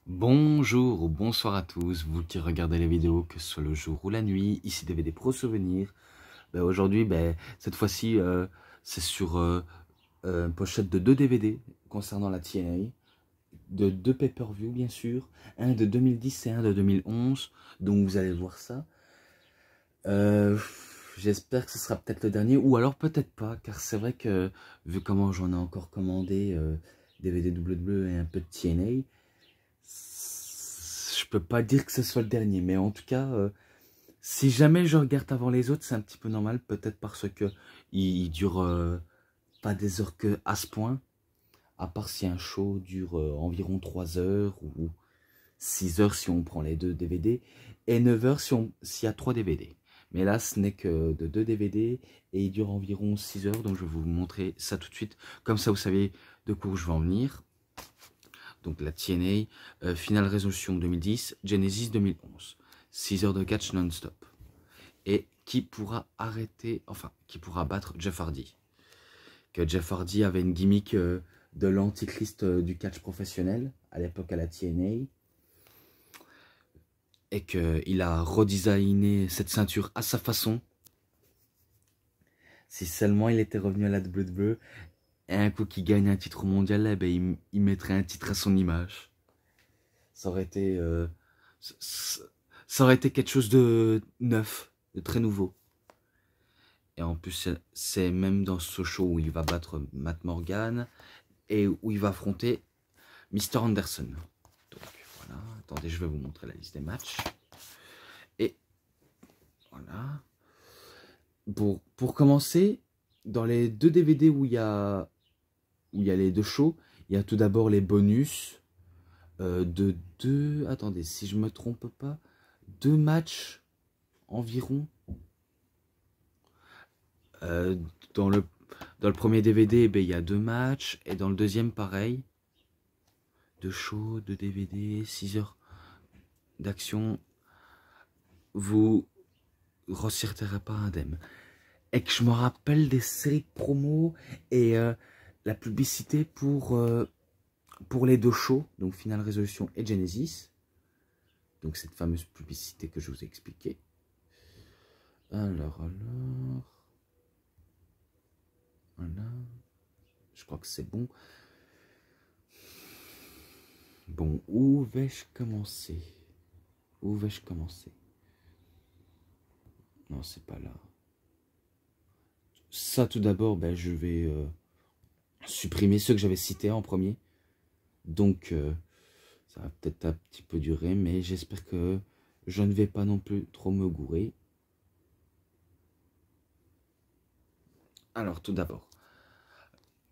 Bonjour ou bonsoir à tous, vous qui regardez les vidéos, que ce soit le jour ou la nuit, ici DVD Pro Souvenirs. Aujourd'hui, cette fois-ci, c'est sur une pochette de 2 DVD concernant la TNA, de 2 pay-per-view bien sûr, un de 2010 et un de 2011, donc vous allez voir ça. Euh, J'espère que ce sera peut-être le dernier, ou alors peut-être pas, car c'est vrai que, vu comment j'en ai encore commandé DVD WWE et un peu de TNA, je peux pas dire que ce soit le dernier, mais en tout cas, si jamais je regarde avant les autres, c'est un petit peu normal, peut-être parce que il dure pas des heures que à ce point, à part si un show dure environ 3 heures ou 6 heures si on prend les 2 DVD, et 9 heures s'il y a 3 DVD. Mais là, ce n'est que de 2 DVD et il dure environ 6 heures, donc je vais vous montrer ça tout de suite. Comme ça, vous savez de quoi je vais en venir. Donc la TNA, Final Resolution 2010, Genesis 2011. 6 heures de catch non-stop. Et qui pourra arrêter, enfin, qui pourra battre Jeff Hardy. Que Jeff Hardy avait une gimmick de l'antichrist du catch professionnel, à l'époque à la TNA. Et qu'il a redesigné cette ceinture à sa façon. Si seulement il était revenu à la WWE, et un coup qu'il gagne un titre mondial, eh ben, il mettrait un titre à son image. Ça aurait été... ça aurait été quelque chose de neuf, de très nouveau. Et en plus, c'est même dans ce show où il va battre Matt Morgan et où il va affronter Mr. Anderson. Donc voilà, attendez, je vais vous montrer la liste des matchs. Et voilà. Pour commencer, dans les 2 DVD où il y a les 2 shows, il y a tout d'abord les bonus de 2... Attendez, si je me trompe pas, 2 matchs environ. Euh, dans le premier DVD, il y a 2 matchs. Et dans le deuxième, pareil. 2 shows, 2 DVD, 6 heures d'action. Vous ressortirez pas indemne. Et que je me rappelle des séries de promos et la publicité pour les 2 shows. Donc Final Resolution et Genesis. Donc cette fameuse publicité que je vous ai expliquée. Alors... Voilà. Je crois que c'est bon. Bon, où vais-je commencer? Où vais-je commencer? Non, c'est pas là. Ça, tout d'abord, je vais supprimer ceux que j'avais cités en premier. Donc, ça va peut-être un petit peu durer, mais j'espère que je ne vais pas non plus trop me gourer. Alors, tout d'abord,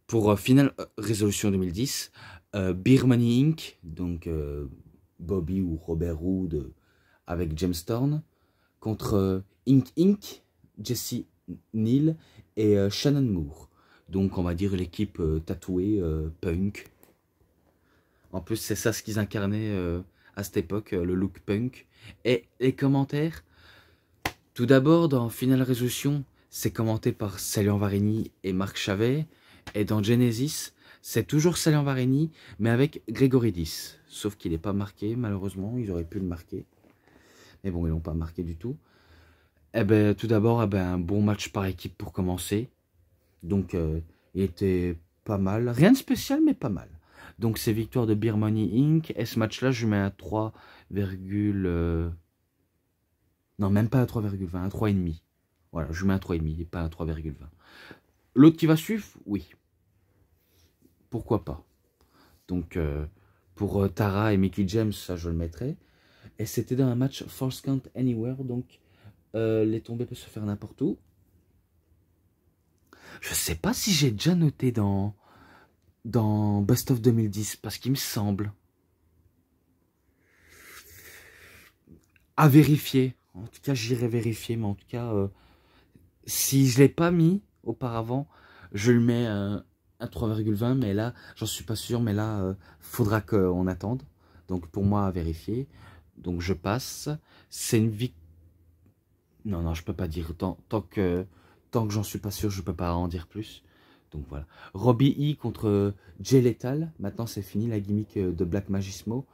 pour Final Resolution 2010, Beer Money Inc., donc Bobby ou Robert Roode avec James Storm, contre Inc., Jesse Neal et Shannon Moore. Donc on va dire l'équipe tatouée punk. En plus c'est ça ce qu'ils incarnaient à cette époque, le look punk. Et les commentaires, tout d'abord dans Final Resolution, c'est commenté par Salian Varini et Marc Chavet. Et dans Genesis, c'est toujours Salian Varini, mais avec Gregoridis. Sauf qu'il n'est pas marqué, malheureusement, ils auraient pu le marquer. Mais bon, ils l'ont pas marqué du tout. Eh ben, tout d'abord, un bon match par équipe pour commencer. Donc, il était pas mal. Rien de spécial, mais pas mal. Donc, c'est victoire de Beer Money Inc. Et ce match-là, je mets un 3, non, même pas un 3,20, un 3,5. Voilà, je mets un 3,5 et pas un 3,20. L'autre qui va suivre, oui. Pourquoi pas. Donc, pour Tara et Mickey James, ça, je le mettrai. Et c'était dans un match Force Count Anywhere. Donc, les tombées peuvent se faire n'importe où. Je sais pas si j'ai déjà noté dans Best of 2010, parce qu'il me semble. À vérifier. En tout cas, j'irai vérifier, mais en tout cas, si je ne l'ai pas mis auparavant, je le mets un 3,20, mais là, j'en suis pas sûr, mais là, faudra qu'on attende. Donc, pour moi, à vérifier. Donc, je passe. C'est une victoire. Non, je peux pas dire. Tant que j'en suis pas sûr, je peux pas en dire plus. Donc voilà. Robbie E contre Jay Lethal. Maintenant, c'est fini la gimmick de Black Magismo.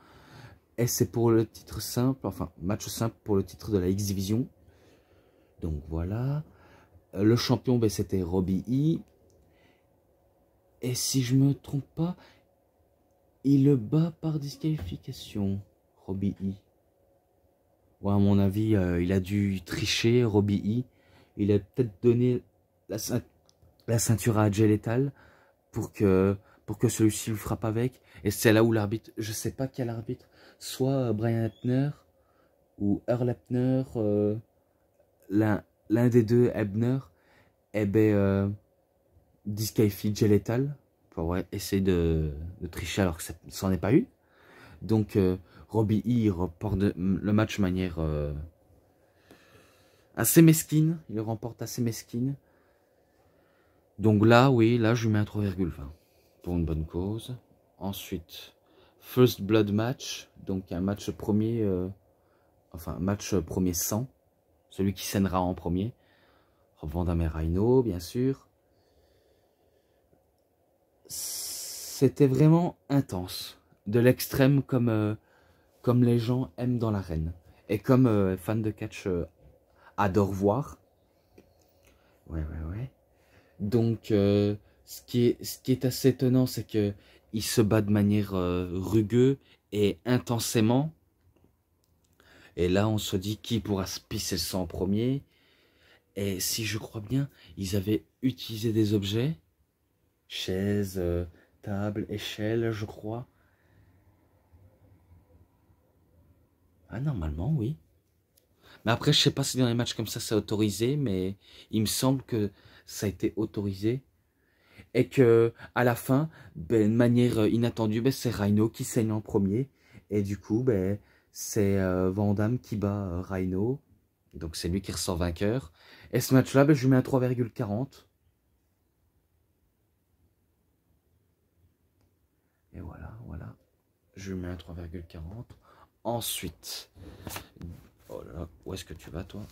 Et c'est pour le titre simple, enfin match simple pour le titre de la X-Division. Donc voilà. Le champion, ben, c'était Robbie E. Et si je me trompe pas, il le bat par disqualification, Robbie E. Ouais, à mon avis, il a dû tricher, Robbie E. Il a peut-être donné la ceinture à Jay Lethal pour que celui-ci le frappe avec. Et c'est là où l'arbitre, je sais pas quel arbitre, soit Brian Hebner ou Earl Hebner, l'un des deux, Hebner, eh ben, disqualifie Jay Lethal pour essayer de tricher alors que ça n'en est pas eu. Donc Robbie E il remporte le match de manière assez mesquine. Il le remporte assez mesquine. Donc là, oui, là je lui mets un 3,20 pour une bonne cause. Ensuite, First Blood match, donc un match premier, enfin match premier 100, celui qui saignera en premier. Rob Van Dam et Rhino, bien sûr. C'était vraiment intense, de l'extrême comme les gens aiment dans l'arène et comme fans de catch adorent voir. Ouais. Donc ce qui est assez étonnant, c'est que il se bat de manière rugueuse et intensément. Et là, on se dit qui pourra se pisser le sang en premier. Et si je crois bien, ils avaient utilisé des objets, chaises, table, échelle, je crois. Ah, normalement, oui. Mais après, je sais pas si dans les matchs comme ça, c'est autorisé, mais il me semble que ça a été autorisé. Et que à la fin, ben, de manière inattendue, ben, c'est Rhino qui saigne en premier. Et du coup, ben, c'est Van Damme qui bat Rhino. Donc c'est lui qui ressort vainqueur. Et ce match-là, ben, je lui mets un 3,40. Et voilà. Je lui mets un 3,40. Ensuite, oh là là, où est-ce que tu vas, toi?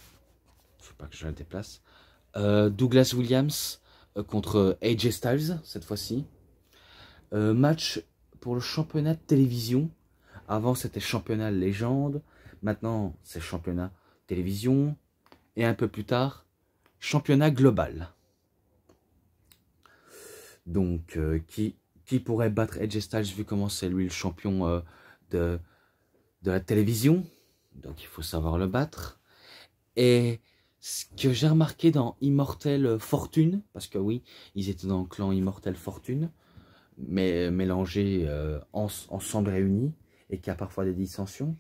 Faut pas que je la déplace. Douglas Williams contre AJ Styles, cette fois-ci. Match pour le championnat de télévision. Avant, c'était championnat légende. Maintenant, c'est championnat télévision. Et un peu plus tard, championnat global. Donc, qui pourrait battre AJ Styles vu comment c'est lui le champion de la télévision. Donc, il faut savoir le battre. Et ce que j'ai remarqué dans Immortel Fortune, parce que oui, ils étaient dans le clan Immortel Fortune, mais mélangés ensemble réunis, et qu'il y a parfois des dissensions,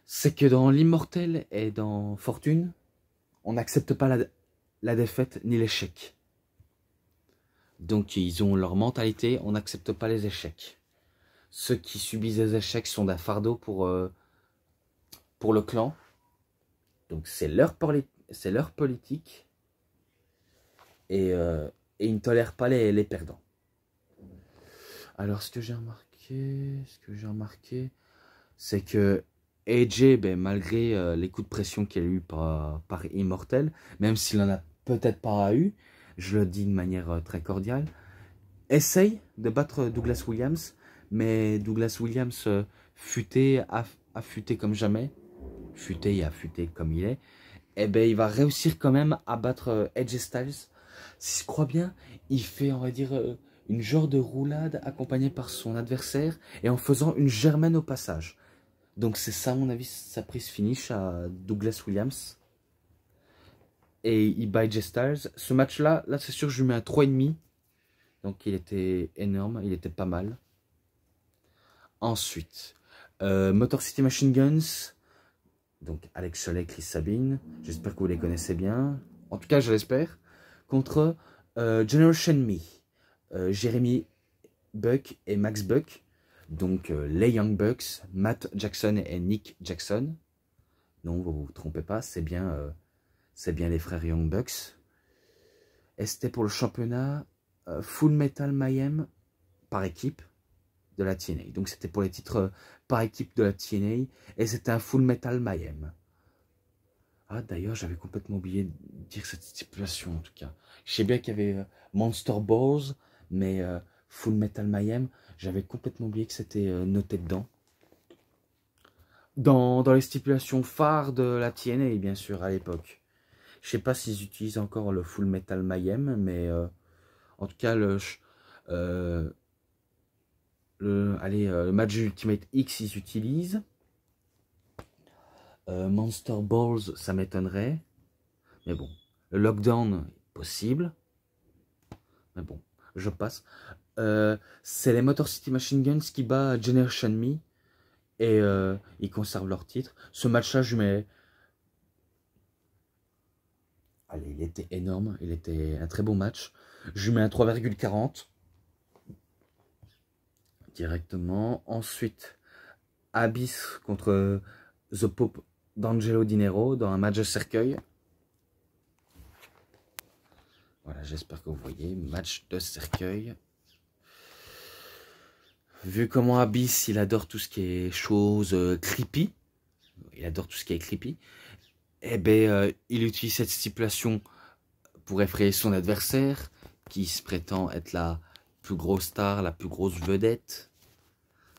c'est que dans l'Immortel et dans Fortune, on n'accepte pas la défaite ni l'échec. Donc ils ont leur mentalité, on n'accepte pas les échecs. Ceux qui subissent les échecs sont d'un fardeau pour le clan. Donc c'est leur politique. Et ils ne tolèrent pas les perdants. Alors ce que j'ai remarqué, c'est que AJ, ben, malgré les coups de pression qu'il a eu par Immortel, même s'il en a peut-être pas eu, je le dis de manière très cordiale, essaye de battre Douglas Williams, mais Douglas Williams a futé comme jamais, futé et affûté comme il est, et ben il va réussir quand même à battre AJ Styles. Si je crois bien, il fait, on va dire, une genre de roulade accompagnée par son adversaire et en faisant une germaine au passage. Donc c'est ça, à mon avis, sa prise finish à Douglas Williams. Et il bat AJ Styles. Ce match-là, là c'est sûr, je lui mets un 3,5. Donc il était énorme, il était pas mal. Ensuite, Motor City Machine Guns. Donc Alex Shelley, Chris Sabin. J'espère que vous les connaissez bien. En tout cas, je l'espère. Contre Generation Me. Jeremy Buck et Max Buck. Donc les Young Bucks, Matt Jackson et Nick Jackson. Non, vous vous trompez pas, c'est bien les frères Young Bucks. Et c'était pour le championnat Full Metal Mayhem par équipe de la TNA. Donc c'était pour les titres par équipe de la TNA. Et c'était un Full Metal Mayhem. Ah d'ailleurs, j'avais complètement oublié de dire cette stipulation en tout cas. Je sais bien qu'il y avait Monster Balls, mais Full Metal Mayhem, j'avais complètement oublié que c'était noté dedans. dans les stipulations phares de la TNA, bien sûr, à l'époque. Je sais pas s'ils utilisent encore le Full Metal Mayhem, mais en tout cas, euh, le match Ultimate X, ils utilisent. Monster Balls, ça m'étonnerait. Mais bon, le Lockdown, possible. Mais bon, je passe. C'est les Motor City Machine Guns qui bat Generation Me. Et ils conservent leur titre. Ce match-là, je mets... Allez, il était énorme. Il était un très bon match. Je lui mets un 3,40. Directement. Ensuite, Abyss contre The Pope d'Angelo Dinero dans un match de cercueil. Voilà, j'espère que vous voyez. Match de cercueil. Vu comment Abyss, il adore tout ce qui est choses creepy. Il adore tout ce qui est creepy. Eh ben, il utilise cette stipulation pour effrayer son adversaire, qui se prétend être la plus grosse star, la plus grosse vedette.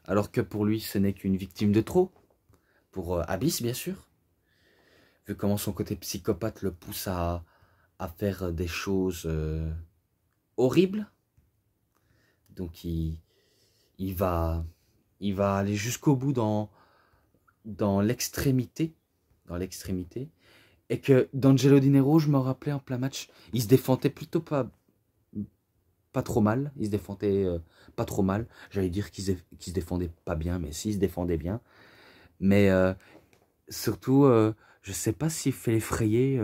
Alors que pour lui, ce n'est qu'une victime de trop. Pour Abyss, bien sûr. Vu comment son côté psychopathe le pousse à faire des choses horribles. Donc il va aller jusqu'au bout dans l'extrémité. Et que d'Angelo Dinero, je me rappelais en plein match, il se défendait plutôt pas trop mal. Il se défendait pas trop mal. J'allais dire qu'il se défendait pas bien, mais si, il se défendait bien. Mais surtout, je sais pas s'il fait l'effrayer.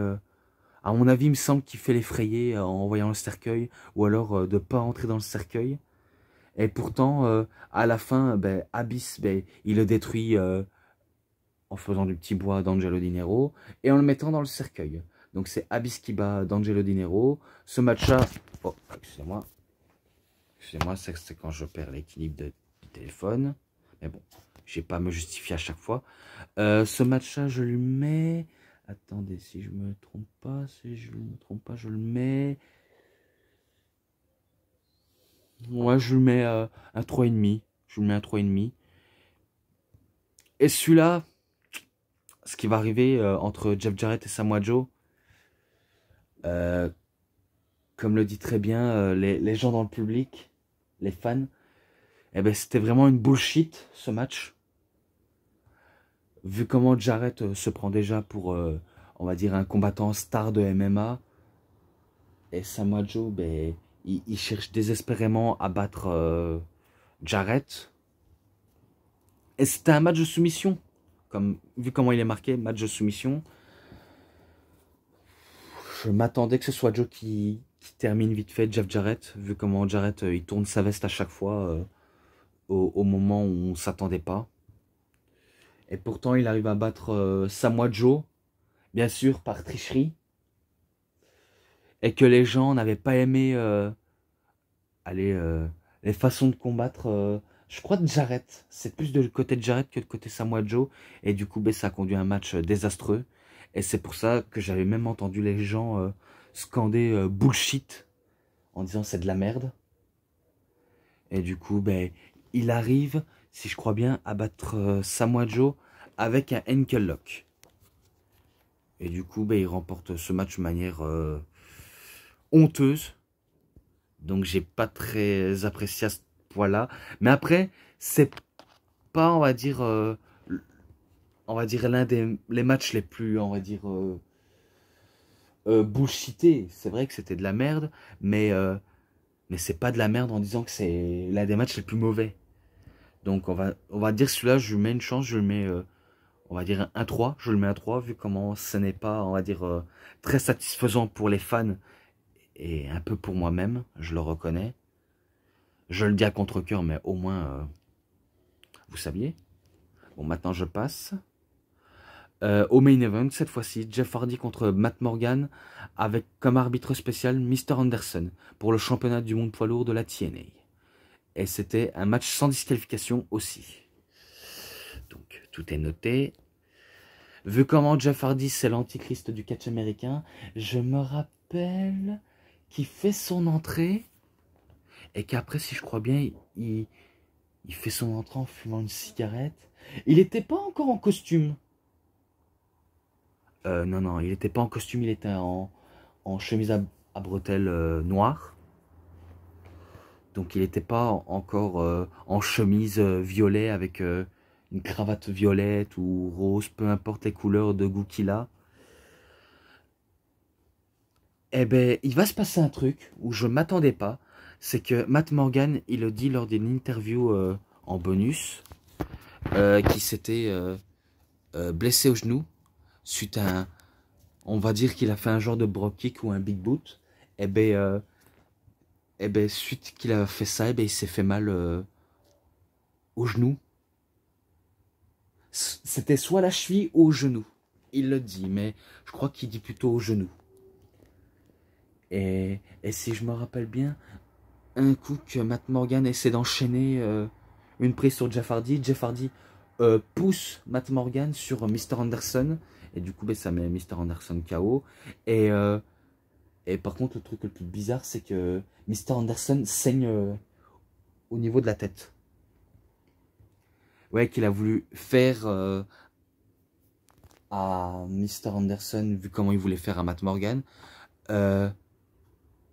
À mon avis, il me semble qu'il fait l'effrayer en voyant le cercueil, ou alors de pas entrer dans le cercueil. Et pourtant, à la fin, ben, Abyss, ben, il le détruit en faisant du petit bois d'Angelo Dinero et en le mettant dans le cercueil. Donc c'est Abyss qui bat d'Angelo Dinero. Ce match-là... Oh, excusez-moi. Excusez-moi, c'est quand je perds l'équilibre du téléphone. Mais bon, je n'ai pas à me justifier à chaque fois. Ce match-là, je lui mets... Attendez, si je me trompe pas, je le mets... Ouais, je lui mets un 3,5. Je lui mets un 3,5. Et celui-là, ce qui va arriver entre Jeff Jarrett et Samoa Joe, comme le dit très bien les gens dans le public, les fans, eh ben, c'était vraiment une bullshit ce match. Vu comment Jarrett se prend déjà pour, on va dire, un combattant star de MMA, et Samoa Joe, ben, il cherche désespérément à battre Jarrett. Et c'était un match de soumission. Vu comment il est marqué, match de soumission. Je m'attendais que ce soit Joe qui termine vite fait Jeff Jarrett, vu comment Jarrett il tourne sa veste à chaque fois au moment où on ne s'attendait pas. Et pourtant, il arrive à battre Samoa Joe, bien sûr, par tricherie. Et que les gens n'avaient pas aimé les façons de combattre. Je crois de Jarrett. C'est plus de côté de Jarrett que de côté Samoa Joe. Et du coup, ben, ça a conduit à un match désastreux. Et c'est pour ça que j'avais même entendu les gens scander bullshit en disant c'est de la merde. Et du coup, ben, il arrive, si je crois bien, à battre Samoa Joe avec un ankle lock. Et du coup, ben, il remporte ce match de manière honteuse. Donc, j'ai pas très apprécié à ce point-là. Mais après, c'est pas, on va dire l'un des les matchs les plus, on va dire, bullshités. C'est vrai que c'était de la merde, mais c'est pas de la merde en disant que c'est l'un des matchs les plus mauvais. Donc on va dire celui-là, je lui mets une chance, je le mets, on va dire un 3, je le mets un 3, vu comment ce n'est pas, on va dire, très satisfaisant pour les fans, et un peu pour moi-même, je le reconnais. Je le dis à contre-cœur, mais au moins, vous saviez. Bon, maintenant je passe. Au main event, cette fois-ci, Jeff Hardy contre Matt Morgan, avec comme arbitre spécial Mr. Anderson, pour le championnat du monde poids lourd de la TNA. Et c'était un match sans disqualification aussi. Donc, tout est noté. Vu comment Jeff Hardy, c'est l'antichrist du catch américain, je me rappelle qu'il fait son entrée et qu'après, si je crois bien, il Il fait son entrée en fumant une cigarette. Il n'était pas encore en costume. Non, non, il n'était pas en costume, il était en chemise à bretelles noires. Donc il n'était pas encore en chemise violet avec une cravate violette ou rose, peu importe les couleurs de goût qu'il a. Eh ben, il va se passer un truc où je m'attendais pas. C'est que Matt Morgan, il le dit lors d'une interview en bonus, qui s'était blessé au genou suite à un, on va dire qu'il a fait un genre de brogue kick ou un big boot. Eh ben, suite qu'il a fait ça, eh ben, il s'est fait mal au genou. C'était soit la cheville ou au genou. Il le dit, mais je crois qu'il dit plutôt au genou. Et si je me rappelle bien, un coup que Matt Morgan essaie d'enchaîner une prise sur Jeff Hardy, Jeff Hardy pousse Matt Morgan sur Mr. Anderson, et du coup ben, ça met Mr. Anderson KO. Et par contre, le truc le plus bizarre, c'est que Mr. Anderson saigne au niveau de la tête. Ouais, qu'il a voulu faire à Mr. Anderson, vu comment il voulait faire à Matt Morgan.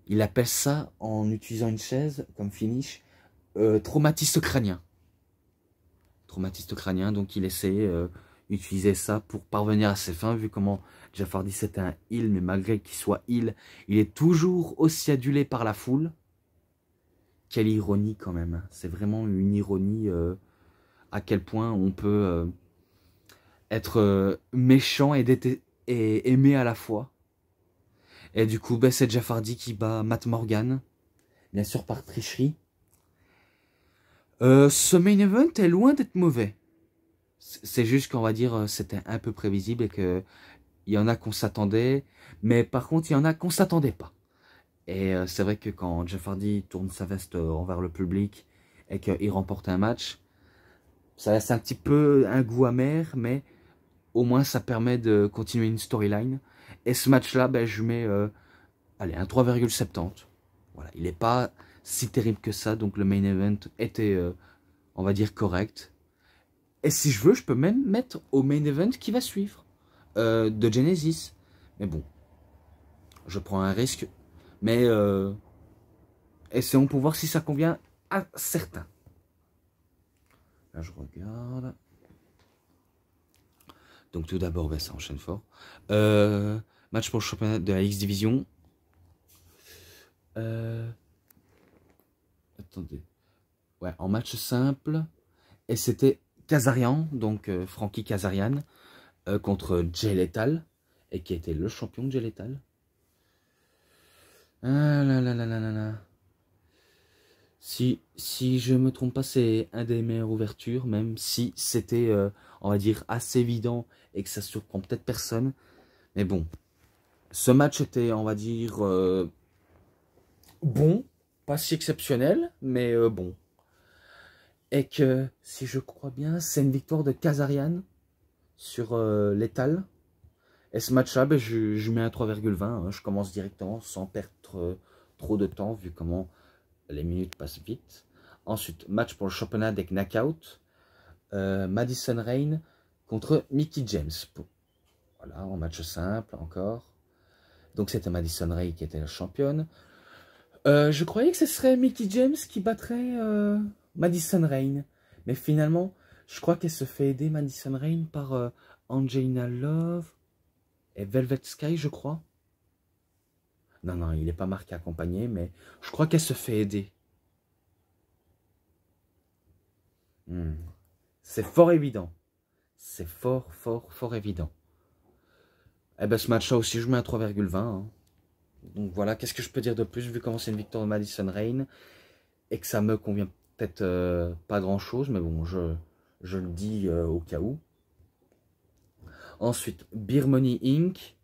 Il appelle ça, en utilisant une chaise comme finish, traumatisme crânien. Traumatisme crânien, donc il essaie d'utiliser ça pour parvenir à ses fins, vu comment Jeff Hardy c'était un heel, mais malgré qu'il soit heel, il est toujours aussi adulé par la foule. Quelle ironie quand même, c'est vraiment une ironie à quel point on peut être méchant et aimer à la fois. Et du coup, ben, c'est Jeff Hardy qui bat Matt Morgan, bien sûr par tricherie. Ce main event est loin d'être mauvais. C'est juste qu'on va dire c'était un peu prévisible et que il y en a qu'on s'attendait, mais par contre il y en a qu'on s'attendait pas. Et c'est vrai que quand Jeff Hardy tourne sa veste envers le public et qu'il remporte un match, ça laisse un petit peu un goût amer, mais au moins ça permet de continuer une storyline. Et ce match-là, ben, je mets allez, un 3,70. Voilà, il n'est pas si terrible que ça, donc le main event était, on va dire, correct. Et si je veux, je peux même mettre au main event qui va suivre, de Genesis. Mais bon, je prends un risque, mais essayons pour voir si ça convient à certains. Là, je regarde. Donc tout d'abord, ben, ça enchaîne fort. Match pour le championnat de la X-Division. Attendez. Ouais, en match simple. Et c'était Kazarian, donc Frankie Kazarian, contre Jay Lethal, et qui était le champion de Jay Lethal. Ah là là là là là là. Si je me trompe pas, c'est un des meilleures ouvertures, même si c'était, on va dire, assez évident et que ça surprend peut-être personne. Mais bon, ce match était, on va dire, bon, pas si exceptionnel, mais bon. Et que, si je crois bien, c'est une victoire de Kazarian sur Lethal. Et ce match-là, ben, je mets un 3,20. Hein. Je commence directement sans perdre trop de temps, vu comment les minutes passent vite. Ensuite, match pour le championnat avec knockout. Madison Rayne contre Mickie James. Voilà, en match simple encore. Donc c'était Madison Rayne qui était la championne. Je croyais que ce serait Mickie James qui battrait Madison Rayne. Mais finalement, je crois qu'elle se fait aider, Madison Rayne, par Angelina Love et Velvet Sky, je crois. Non, non, il n'est pas marqué accompagné, mais je crois qu'elle se fait aider. C'est fort évident. C'est fort, fort, fort évident. Eh ben, ce match-là aussi, je mets un 3,20. Hein. Donc voilà, qu'est-ce que je peux dire de plus, vu comment c'est une victoire de Madison Rayne, et que ça me convient peut-être pas grand-chose, mais bon, je le dis au cas où. Ensuite, Beer Money Inc.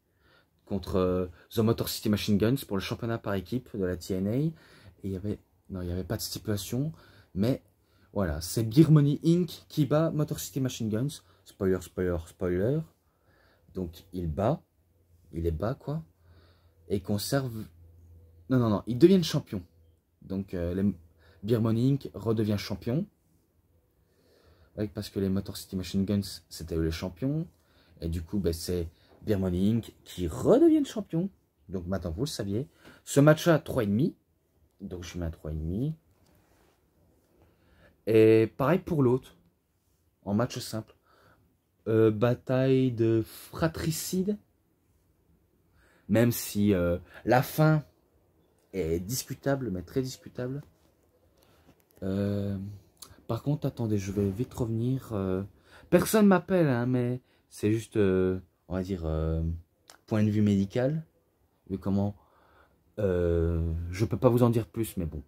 contre The Motor City Machine Guns pour le championnat par équipe de la TNA. Et il y avait pas de stipulation, mais voilà, c'est Beer Money Inc. qui bat Motor City Machine Guns. Spoiler, spoiler, spoiler. Donc il les bat quoi. Et ils conservent... Non, ils deviennent champions. Donc Beer Money Inc. redevient champion. Ouais, parce que les Motor City Machine Guns, c'était eux les champions. Et du coup, ben, c'est Beer Money Inc. qui redeviennent champions. Donc maintenant, vous le saviez. Ce match-là, 3,5. Donc je mets un 3,5. Et pareil pour l'autre. En match simple. Bataille de fratricide. Même si la fin est discutable, mais très discutable. Par contre, attendez, je vais vite revenir. Personne m'appelle, hein, mais c'est juste, on va dire, point de vue médical. Vu comment, je peux pas vous en dire plus, mais bon.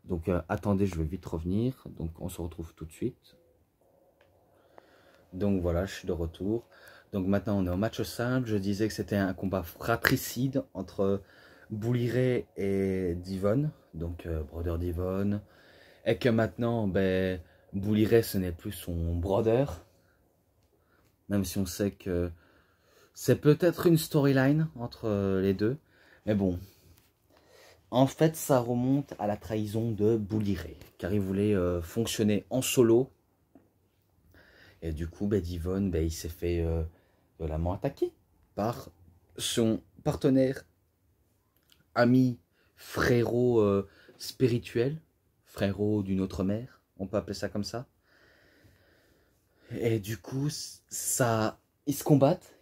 Donc, attendez, je vais vite revenir. Donc, on se retrouve tout de suite. Donc, voilà, je suis de retour. Donc, maintenant, on est au match simple. Je disais que c'était un combat fratricide entre Bully Ray et Devon. Donc, Brother Devon. Et que maintenant, ben, Bully Ray, ce n'est plus son brother. Même si on sait que c'est peut-être une storyline entre les deux. Mais bon. En fait, ça remonte à la trahison de Bully Ray. Car il voulait fonctionner en solo. Et du coup, ben, Devon, ben, il s'est fait violemment attaquer par son partenaire, ami, frérot spirituel. Frérot d'une autre mère. On peut appeler ça comme ça. Et du coup, ça, ils se combattent,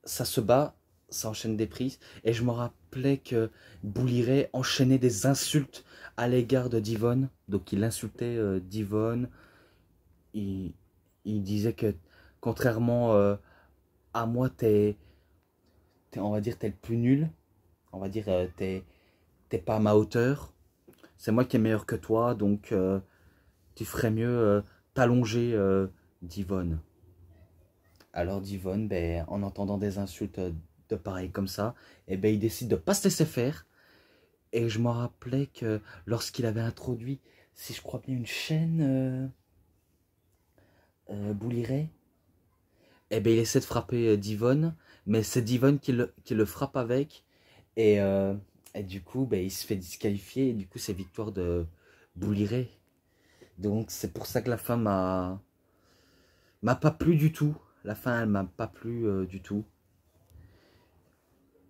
ça se bat, ça enchaîne des prises. Et je me rappelais que Bully Ray enchaînait des insultes à l'égard de Devon. Donc il insultait Devon. Il disait que contrairement à moi, on va dire, t'es le plus nul. On va dire, t'es pas à ma hauteur. C'est moi qui est meilleur que toi, donc tu ferais mieux t'allonger, Devon. Alors Devon, ben, en entendant des insultes de pareil comme ça, et ben, il décide de ne pas se laisser faire. Et je me rappelais que lorsqu'il avait introduit, si je crois bien, une chaîne Bully Ray, et ben, il essaie de frapper Devon, mais c'est Devon qui le frappe avec. Et, et du coup, ben, il se fait disqualifier. Et du coup, c'est victoire de Bully Ray. Donc c'est pour ça que la fin m'a pas plu du tout. La fin, elle m'a pas plu du tout.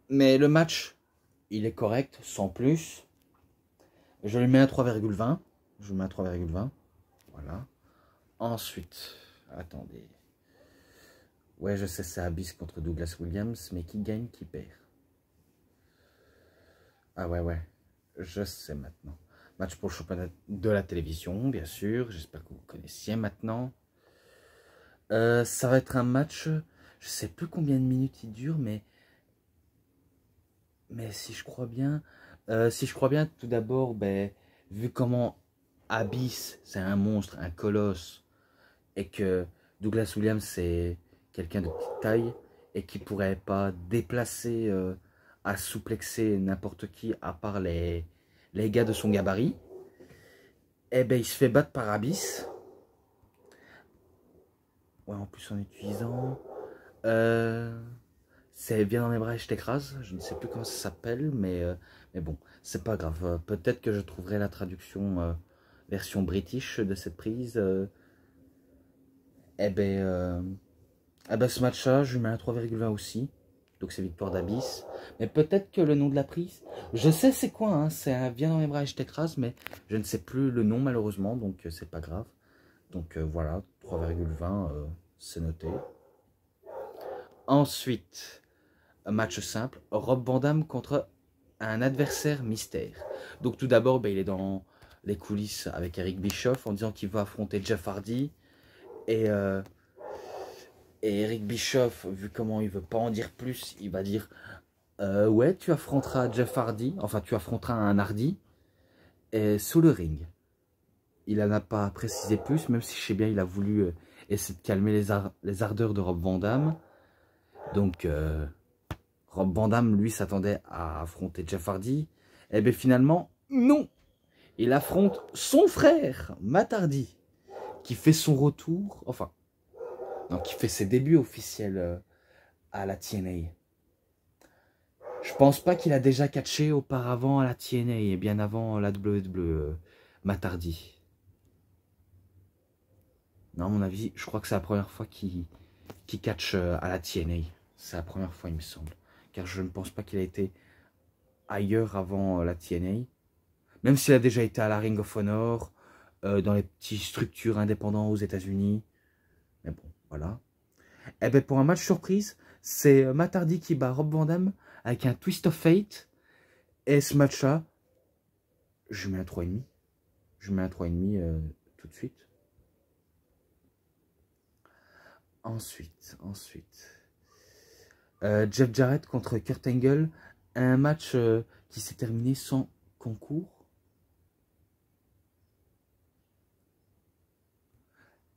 Mais le match, il est correct, sans plus. Je lui mets un 3,20. Je lui mets un 3,20. Voilà. Ensuite, attendez. Ouais, je sais, c'est Abyss contre Douglas Williams, mais qui gagne, qui perd? Ah ouais. Je sais maintenant. Match pour le championnat de la télévision, bien sûr. J'espère que vous connaissiez maintenant. Ça va être un match, je sais plus combien de minutes il dure, mais si je crois bien, tout d'abord, ben, vu comment Abyss, c'est un monstre, un colosse, et que Douglas Williams, c'est quelqu'un de petite taille, et qui pourrait pas déplacer, à souplexer n'importe qui, à part les gars de son gabarit, et ben, il se fait battre par Abyss. Ouais, en plus en utilisant... c'est Viens dans mes bras et je t'écrase. Je ne sais plus comment ça s'appelle, mais bon, c'est pas grave. Peut-être que je trouverai la traduction version british de cette prise. Eh ben, ce match-là, je lui mets un 3,20 aussi. Donc c'est victoire d'Abyss. Mais peut-être que le nom de la prise, je sais c'est quoi, hein, c'est un Viens dans mes bras et je t'écrase, mais je ne sais plus le nom malheureusement, donc c'est pas grave. Donc voilà, 3,20, c'est noté. Ensuite, un match simple, Rob Van Dam contre un adversaire mystère. Donc tout d'abord, ben, il est dans les coulisses avec Eric Bischoff en disant qu'il va affronter Jeff Hardy. Et Eric Bischoff, vu comment il veut pas en dire plus, il va dire ouais, tu affronteras Jeff Hardy, enfin tu affronteras un Hardy sous le ring. Il n'en a pas précisé plus, même si je sais bien il a voulu essayer de calmer les ardeurs de Rob Van Dam. Donc Rob Van Dam, lui, s'attendait à affronter Jeff Hardy. Et bien finalement, non. Il affronte son frère, Matt Hardy, qui fait son retour, enfin, non, qui fait ses débuts officiels à la TNA. Je pense pas qu'il a déjà catché auparavant à la TNA, et bien avant la WWE, Matt Hardy. Non, à mon avis, je crois que c'est la première fois qu'il catch à la TNA. C'est la première fois, il me semble. Car je ne pense pas qu'il a été ailleurs avant la TNA. Même s'il a déjà été à la Ring of Honor, dans les petites structures indépendantes aux États-Unis. Mais bon, voilà. Et bien, pour un match surprise, c'est Matt Hardy qui bat Rob Van Dam avec un Twist of Fate. Et ce match-là, je mets un 3,5. Je mets un 3,5 tout de suite. Ensuite. Jeff Jarrett contre Kurt Angle. Un match qui s'est terminé sans concours.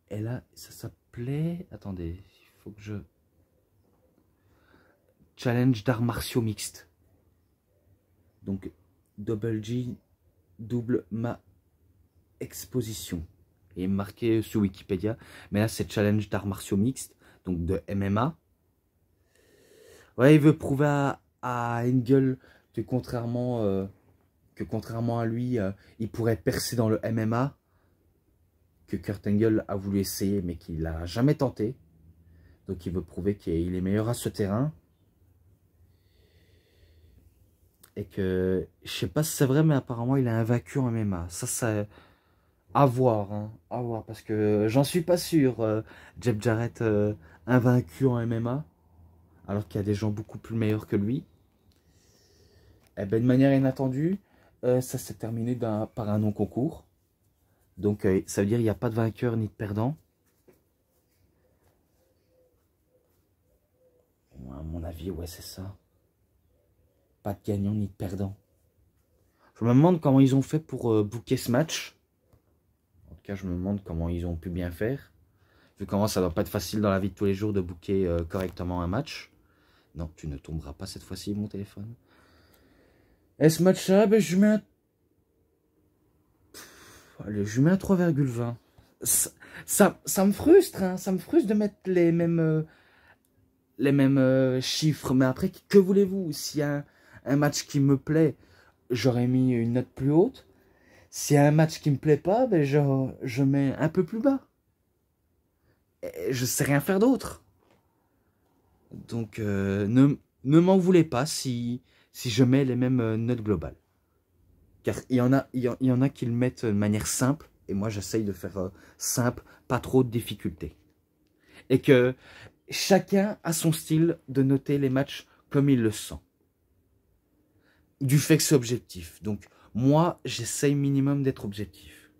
Et là, ça s'appelait... Attendez, il faut que je... Challenge d'arts martiaux mixtes. Donc, Double G, double ma exposition. Et marqué sur Wikipédia. Mais là, c'est Challenge d'arts martiaux mixtes. Donc, de MMA. Ouais, il veut prouver à Angle que contrairement à lui, il pourrait percer dans le MMA. Que Kurt Angle a voulu essayer, mais qu'il n'a jamais tenté. Donc, il veut prouver qu'il est meilleur à ce terrain. Et que, je sais pas si c'est vrai, mais apparemment, il a invaincu en MMA. Ça, à voir, hein, à voir, parce que j'en suis pas sûr. Jeff Jarrett invaincu en MMA, alors qu'il y a des gens beaucoup plus meilleurs que lui. Et ben, de manière inattendue, ça s'est terminé par un non-concours. Donc, ça veut dire qu'il n'y a pas de vainqueur ni de perdant. À mon avis, ouais, c'est ça. Pas de gagnant ni de perdant. Je me demande comment ils ont fait pour booker ce match. En tout cas, je me demande comment ils ont pu bien faire. Vu comment ça doit pas être facile dans la vie de tous les jours de booker correctement un match. Non, tu ne tomberas pas cette fois-ci, mon téléphone. Et ce match-là, ben, je mets un... Allez, je mets un 3,20. Ça me frustre, hein. Ça me frustre de mettre les mêmes chiffres. Mais après, que voulez-vous? S'il y a un match qui me plaît, j'aurais mis une note plus haute. S'il y a un match qui me plaît pas, ben je mets un peu plus bas. Et je sais rien faire d'autre. Donc, ne m'en voulez pas si je mets les mêmes notes globales. Car il y en a qui le mettent de manière simple. Et moi, j'essaye de faire simple, pas trop de difficultés. Et que chacun a son style de noter les matchs comme il le sent. Du fait que c'est objectif. Donc, moi, j'essaye minimum d'être objectif.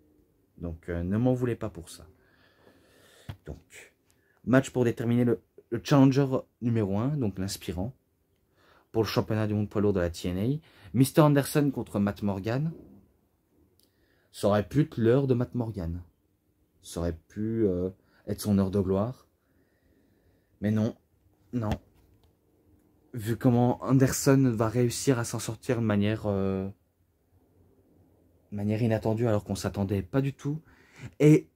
Donc, ne m'en voulez pas pour ça. Donc, match pour déterminer le challenger numéro 1, donc l'inspirant, pour le championnat du monde poids lourd de la TNA. Mr. Anderson contre Matt Morgan. Ça aurait pu être l'heure de Matt Morgan. Ça aurait pu être son heure de gloire. Mais non, non. Vu comment Anderson va réussir à s'en sortir de manière inattendue, alors qu'on s'attendait pas du tout. Et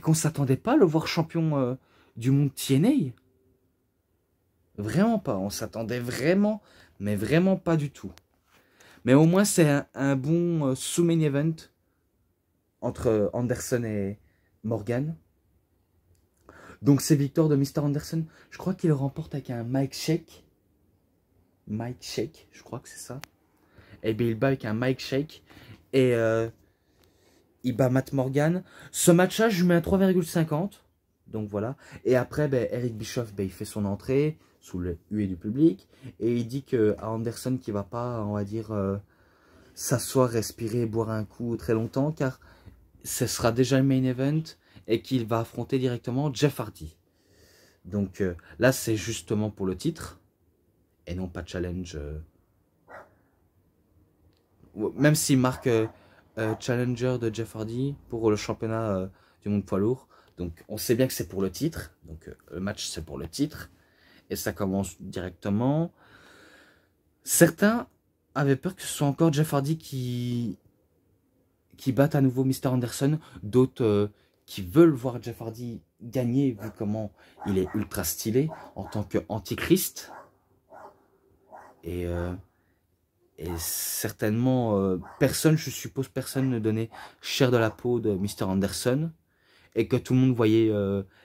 qu'on s'attendait pas à le voir champion du monde TNA. Vraiment pas. On s'attendait vraiment, mais vraiment pas du tout. Mais au moins, c'est un bon sous-main event entre Anderson et Morgan. Donc, c'est victoire de Mr. Anderson. Je crois qu'il remporte avec un Mike Shake. Mike Shake, je crois que c'est ça. Et bien, il bat avec un Mike Shake. Et il bat Matt Morgan. Ce match-là, je lui mets un 3,50. Donc, voilà. Et après, ben, Eric Bischoff, ben, il fait son entrée sous le huée du public. Et il dit à Anderson qu'il ne va pas, on va dire, s'asseoir, respirer, boire un coup très longtemps. Car ce sera déjà le main event. Et qu'il va affronter directement Jeff Hardy. Donc là, c'est justement pour le titre. Et non pas challenge. Même s'il marque challenger de Jeff Hardy pour le championnat du monde poids lourd. Donc on sait bien que c'est pour le titre. Donc le match, c'est pour le titre. Et ça commence directement. Certains avaient peur que ce soit encore Jeff Hardy qui batte à nouveau Mr. Anderson. D'autres qui veulent voir Jeff Hardy gagner, vu comment il est ultra stylé en tant qu'antichrist. Et certainement, personne, je suppose, personne ne donnait cher de la peau de Mr. Anderson. et que tout le monde voyait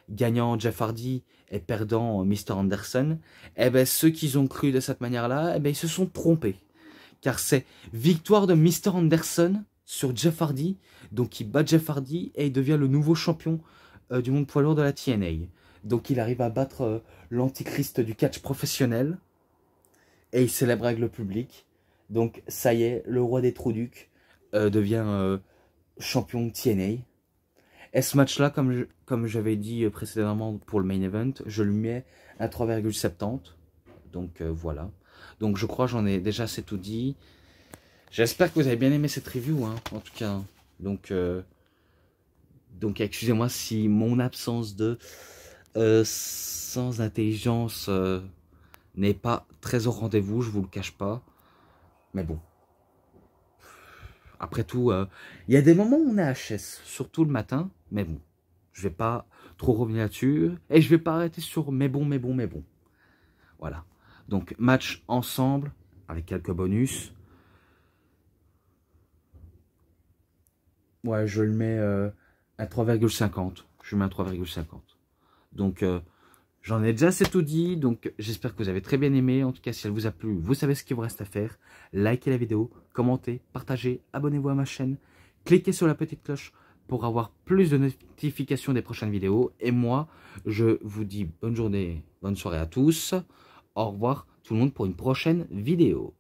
gagnant Jeff Hardy et perdant Mr. Anderson, eh ben, ceux qui ont cru de cette manière-là, eh ben, ils se sont trompés. Car c'est victoire de Mr. Anderson sur Jeff Hardy, donc il bat Jeff Hardy et il devient le nouveau champion du monde poids lourd de la TNA. Donc il arrive à battre l'antichrist du catch professionnel et il célèbre avec le public. Donc ça y est, le roi des Trous-Ducs devient champion de TNA. Et ce match-là, comme j'avais dit précédemment pour le main event, je lui mets un 3,70. Donc voilà. Donc je crois j'en ai déjà assez tout dit. J'espère que vous avez bien aimé cette review, hein, en tout cas. Donc excusez-moi si mon absence de sans intelligence n'est pas très au rendez-vous, je vous le cache pas. Mais bon. Après tout, il y a des moments où on est HS, surtout le matin, mais bon, je vais pas trop revenir là-dessus, et je vais pas arrêter sur mais bon. Voilà. Donc, match ensemble, avec quelques bonus. Ouais, je le mets à 3,50. Je le mets à 3,50. Donc, j'en ai déjà assez tout dit, donc j'espère que vous avez très bien aimé. En tout cas, si elle vous a plu, vous savez ce qu'il vous reste à faire. Likez la vidéo, commentez, partagez, abonnez-vous à ma chaîne. Cliquez sur la petite cloche pour avoir plus de notifications des prochaines vidéos. Et moi, je vous dis bonne journée, bonne soirée à tous. Au revoir tout le monde pour une prochaine vidéo.